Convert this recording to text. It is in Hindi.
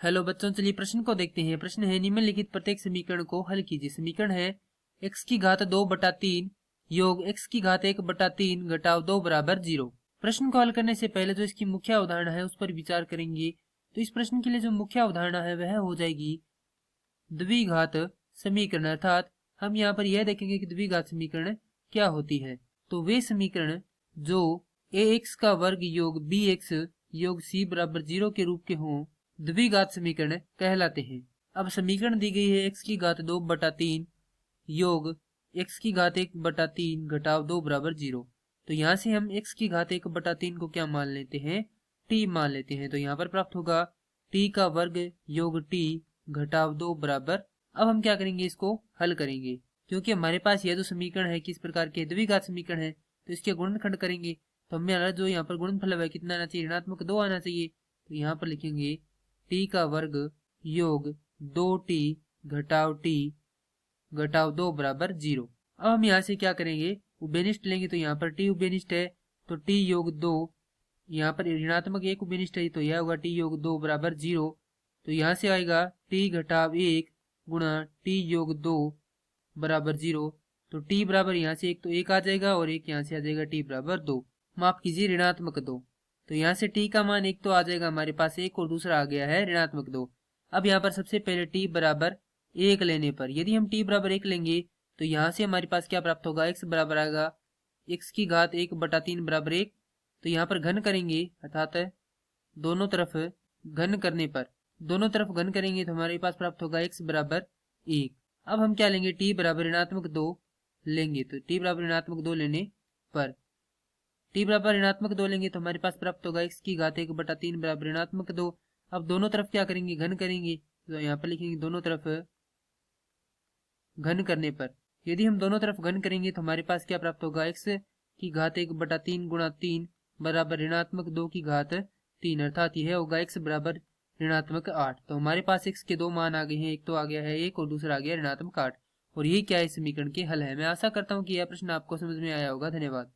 हेलो बच्चों, चलिए प्रश्न को देखते हैं। प्रश्न है निम्नलिखित प्रत्येक समीकरण को हल कीजिए। समीकरण है x की घात 2/3 योग x की घात 1/3 घटाव 2 बराबर 0। प्रश्न को हल करने से पहले जो इसकी मुख्य अवधारणा है उस पर विचार करेंगे। तो इस प्रश्न के लिए जो मुख्य अवधारणा है वह हो जाएगी द्विघात समीकरण, अर्थात हम यहाँ पर यह देखेंगे कि द्विघात समीकरण क्या होती है। तो वे समीकरण जो ax का वर्ग योग bx योग c बराबर 0 के रूप के हों द्विघात समीकरण कहलाते हैं। अब समीकरण दी गई है x की घात 2/3 योग x की घात 1/3 घटाव 2 बराबर 0। तो यहाँ से हम x की घात 1/3 को क्या मान लेते हैं, t मान लेते हैं। तो यहाँ पर प्राप्त होगा t का वर्ग योग t घटाव 2 बराबर। अब हम क्या करेंगे, इसको हल करेंगे। क्योंकि हमारे पास यह जो समीकरण है किस प्रकार के द्विघात समीकरण है, तो इसके गुणनखंड करेंगे। तो हमें जो यहाँ पर गुणनफल है कितना आना चाहिए, ऋणात्मक 2 आना चाहिए। तो यहाँ पर लिखेंगे t का वर्ग योग 2t घटाव t घटाव 2 बराबर 0। अब हम यहाँ से क्या करेंगे, उभयनिष्ठ लेंगे। तो यहाँ पर t उभयनिष्ठ है तो t योग 2, यहाँ पर ऋणात्मक 1 उभयनिष्ठ है तो यह होगा t योग 2 बराबर 0। तो यहाँ से आएगा t घटाव 1 गुणा t योग 2 बराबर 0। तो t बराबर यहाँ से एक तो 1 आ जाएगा और एक यहाँ से आ जाएगा t बराबर 2, माफ कीजिए ऋणात्मक 2। तो यहाँ से t का मान 1 तो आ जाएगा हमारे पास 1 और दूसरा आ गया है ऋणात्मक 2। अब यहाँ पर सबसे पहले t बराबर 1 लेने पर यदि हम t बराबर 1 लेंगे तो यहाँ से हमारे पास क्या प्राप्त होगा, x बराबर आएगा x की घात 1/3 बराबर 1। तो यहाँ पर घन करेंगे, अर्थात दोनों तरफ घन करने पर दोनों तरफ घन करेंगे तो हमारे पास प्राप्त होगा x बराबर 1। अब हम क्या लेंगे, t बराबर ऋणात्मक 2 लेंगे। तो t बराबर ऋणात्मक 2 लेने पर t बराबर ऋणात्मक 2 लेंगे तो हमारे पास प्राप्त होगा x की घात 1/3 बराबर ऋणात्मक 2। अब दोनों तरफ क्या करेंगे, घन करेंगे। तो यहाँ पर लिखेंगे दोनों तरफ घन करने पर यदि हम दोनों तरफ घन करेंगे तो हमारे पास क्या प्राप्त होगा, x की घात 1/3 गुणा 3 बराबर ऋणात्मक 2 की घात 3, अर्थात यह होगा x बराबर ऋणात्मक 8। तो हमारे पास x के दो मान आ गए हैं, एक तो आ गया है 1 और दूसरा आ गया ऋणात्मक 8। और ये क्या है, समीकरण के हल है। मैं आशा करता हूँ कि यह प्रश्न आपको समझ में आया होगा। धन्यवाद।